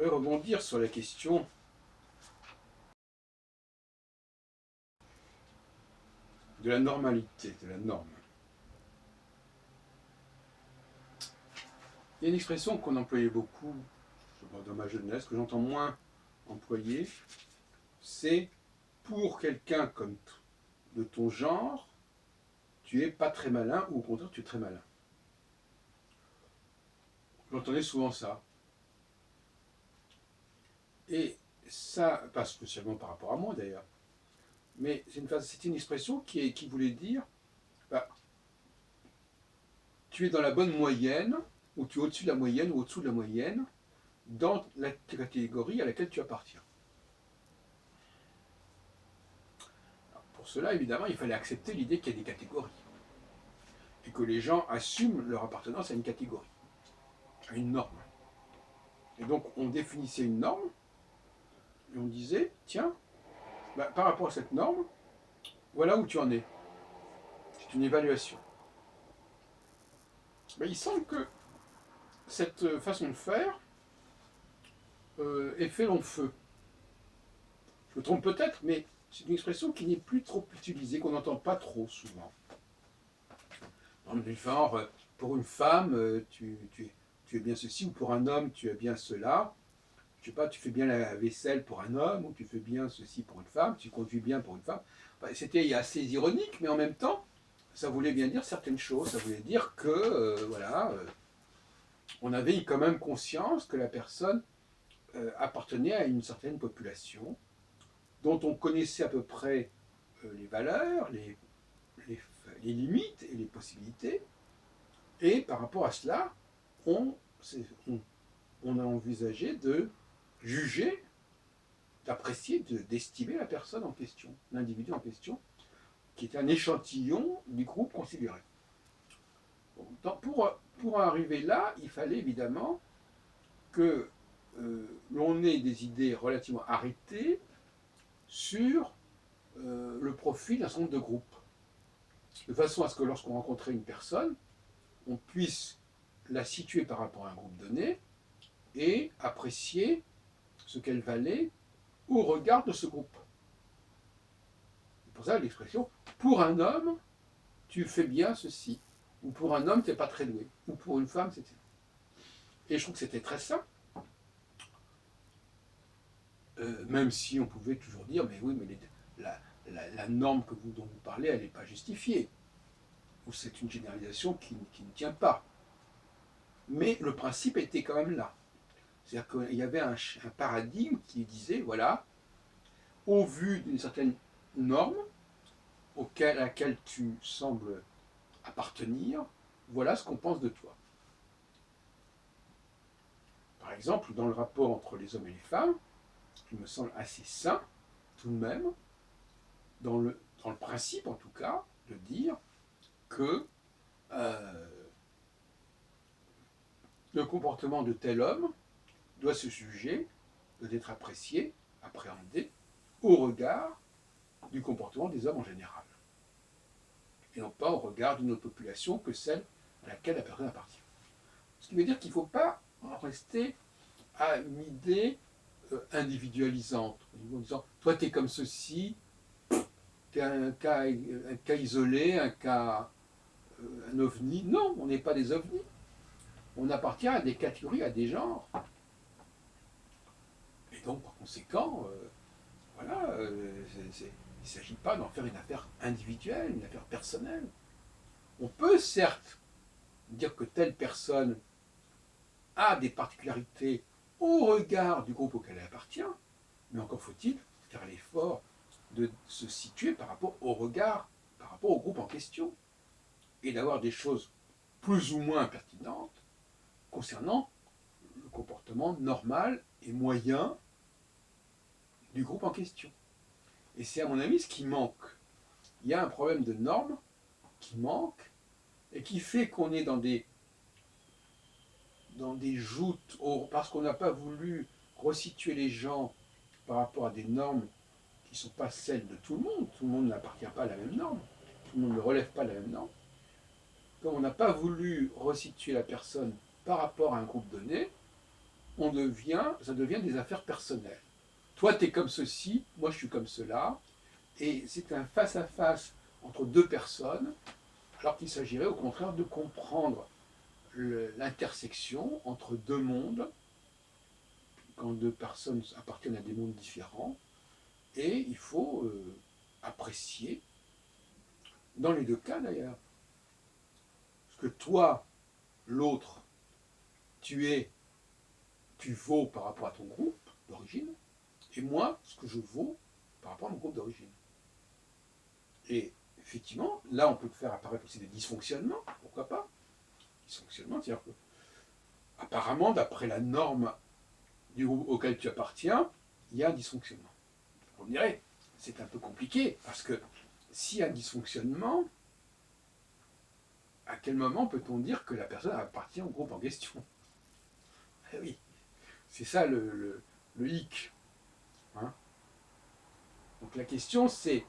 Je voudrais rebondir sur la question de la normalité, de la norme. Il y a une expression qu'on employait beaucoup dans ma jeunesse, que j'entends moins employer, c'est pour quelqu'un comme de ton genre, tu es pas très malin, ou au contraire, tu es très malin. J'entendais souvent ça. Et ça, pas spécialement par rapport à moi d'ailleurs, mais c'est une expression qui voulait dire, bah, tu es dans la bonne moyenne, ou tu es au-dessus de la moyenne, ou au-dessous de la moyenne, dans la catégorie à laquelle tu appartiens. Alors, pour cela, évidemment, il fallait accepter l'idée qu'il y a des catégories, et que les gens assument leur appartenance à une catégorie, à une norme. Et donc, on définissait une norme, et on disait, tiens, bah, par rapport à cette norme, voilà où tu en es. C'est une évaluation. Mais il semble que cette façon de faire ait fait long feu. Je me trompe peut-être, mais c'est une expression qui n'est plus trop utilisée, qu'on n'entend pas trop souvent. Du genre, pour une femme, tu es bien ceci, ou pour un homme, tu es bien cela. Je sais pas, tu fais bien la vaisselle pour un homme, ou tu fais bien ceci pour une femme, tu conduis bien pour une femme. Enfin, c'était assez ironique, mais en même temps, ça voulait bien dire certaines choses. Ça voulait dire que, on avait quand même conscience que la personne appartenait à une certaine population, dont on connaissait à peu près les valeurs, les, les limites et les possibilités. Et par rapport à cela, on, on, on a envisagé de juger, d'apprécier, d'estimer la personne en question, l'individu en question, qui est un échantillon du groupe considéré. Donc pour arriver là, il fallait évidemment que l'on ait des idées relativement arrêtées sur le profil d'un certain nombre de groupes, de façon à ce que lorsqu'on rencontrait une personne, on puisse la situer par rapport à un groupe donné et apprécier ce qu'elle valait au regard de ce groupe. C'est pour ça l'expression pour un homme, tu fais bien ceci, ou pour un homme, tu n'es pas très doué, ou pour une femme, c'est. Et je trouve que c'était très simple, même si on pouvait toujours dire, mais oui, mais la norme dont vous parlez, elle n'est pas justifiée, ou c'est une généralisation qui ne tient pas. Mais le principe était quand même là. C'est-à-dire qu'il y avait un paradigme qui disait, voilà, au vu d'une certaine norme à laquelle tu sembles appartenir, voilà ce qu'on pense de toi. Par exemple, dans le rapport entre les hommes et les femmes, il me semble assez sain, tout de même, dans le principe en tout cas, de dire que le comportement de tel homme doit se juger, doit être apprécié, appréhendé, au regard du comportement des hommes en général. Et non pas au regard d'une autre population que celle à laquelle la personne appartient. Ce qui veut dire qu'il ne faut pas rester à une idée individualisante, en disant toi tu es comme ceci, tu es un cas isolé, un ovni. Non, on n'est pas des ovnis. On appartient à des catégories, à des genres. Et donc par conséquent, voilà, il ne s'agit pas d'en faire une affaire individuelle, une affaire personnelle. On peut certes dire que telle personne a des particularités au regard du groupe auquel elle appartient, mais encore faut-il faire l'effort de se situer par rapport au regard, par rapport au groupe en question, et d'avoir des choses plus ou moins pertinentes concernant le comportement normal et moyen du groupe en question. Et c'est à mon avis ce qui manque. Il y a un problème de normes qui manque et qui fait qu'on est dans des joutes, parce qu'on n'a pas voulu resituer les gens par rapport à des normes qui ne sont pas celles de tout le monde. Tout le monde n'appartient pas à la même norme. Tout le monde ne relève pas de la même norme. Comme on n'a pas voulu resituer la personne par rapport à un groupe donné, ça devient des affaires personnelles. Toi, tu es comme ceci, moi, je suis comme cela, et c'est un face-à-face entre deux personnes, alors qu'il s'agirait au contraire de comprendre l'intersection entre deux mondes, quand deux personnes appartiennent à des mondes différents, et il faut apprécier, dans les deux cas d'ailleurs, ce que toi, l'autre, tu es, tu vaux par rapport à ton groupe d'origine, et moi, ce que je vaux par rapport à mon groupe d'origine. Et effectivement, là, on peut faire apparaître aussi des dysfonctionnements, pourquoi pas? Dysfonctionnements, c'est-à-dire que, apparemment, d'après la norme du groupe auquel tu appartiens, il y a un dysfonctionnement. On dirait, c'est un peu compliqué, parce que s'il y a un dysfonctionnement, à quel moment peut-on dire que la personne appartient au groupe en question? Eh oui, c'est ça le hic. Hein. Donc la question c'est,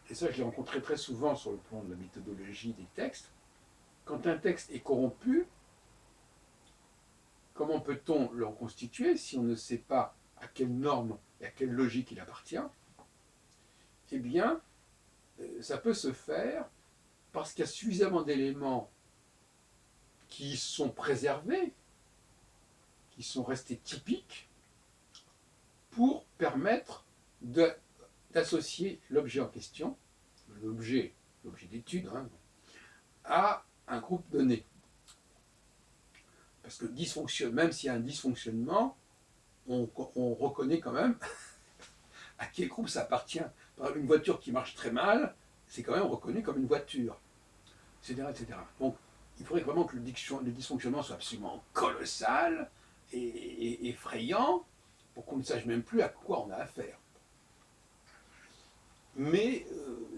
et ça je l'ai rencontré très souvent sur le plan de la méthodologie des textes, quand un texte est corrompu, comment peut-on le reconstituer si on ne sait pas à quelle norme et à quelle logique il appartient? Eh bien, ça peut se faire parce qu'il y a suffisamment d'éléments qui sont préservés, qui sont restés typiques, pour permettre d'associer l'objet en question, l'objet d'étude, hein, à un groupe donné. Parce que même s'il y a un dysfonctionnement, on reconnaît quand même à quel groupe ça appartient. Par exemple, une voiture qui marche très mal, c'est quand même reconnu comme une voiture, etc. etc. Donc, il faudrait vraiment que le dysfonctionnement soit absolument colossal et effrayant pour qu'on ne sache même plus à quoi on a affaire. Mais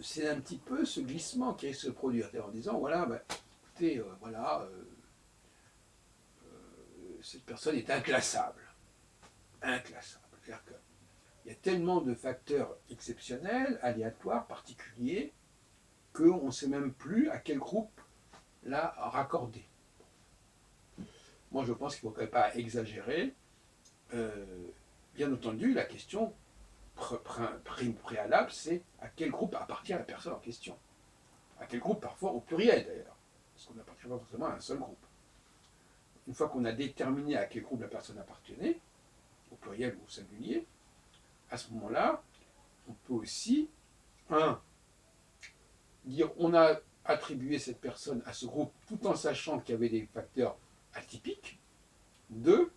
c'est un petit peu ce glissement qui risque de se produire, en disant, voilà, bah, écoutez, cette personne est inclassable. Inclassable. C'est-à-dire qu'il y a tellement de facteurs exceptionnels, aléatoires, particuliers, qu'on ne sait même plus à quel groupe la raccorder. Moi, je pense qu'il ne faudrait pas exagérer. Bien entendu, la question préalable, c'est à quel groupe appartient la personne en question. À quel groupe, parfois au pluriel d'ailleurs, parce qu'on n'appartient pas forcément à un seul groupe. Une fois qu'on a déterminé à quel groupe la personne appartenait, au pluriel ou au singulier, à ce moment-là, on peut aussi, dire on a attribué cette personne à ce groupe tout en sachant qu'il y avait des facteurs atypiques. 2,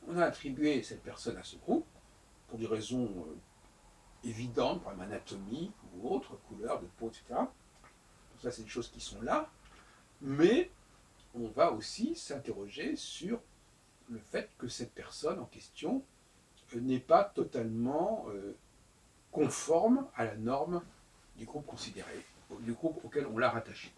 on a attribué cette personne à ce groupe pour des raisons évidentes, par exemple anatomie ou autre, couleur de peau, etc. Tout ça, c'est des choses qui sont là. Mais on va aussi s'interroger sur le fait que cette personne en question n'est pas totalement conforme à la norme du groupe considéré, du groupe auquel on l'a rattaché.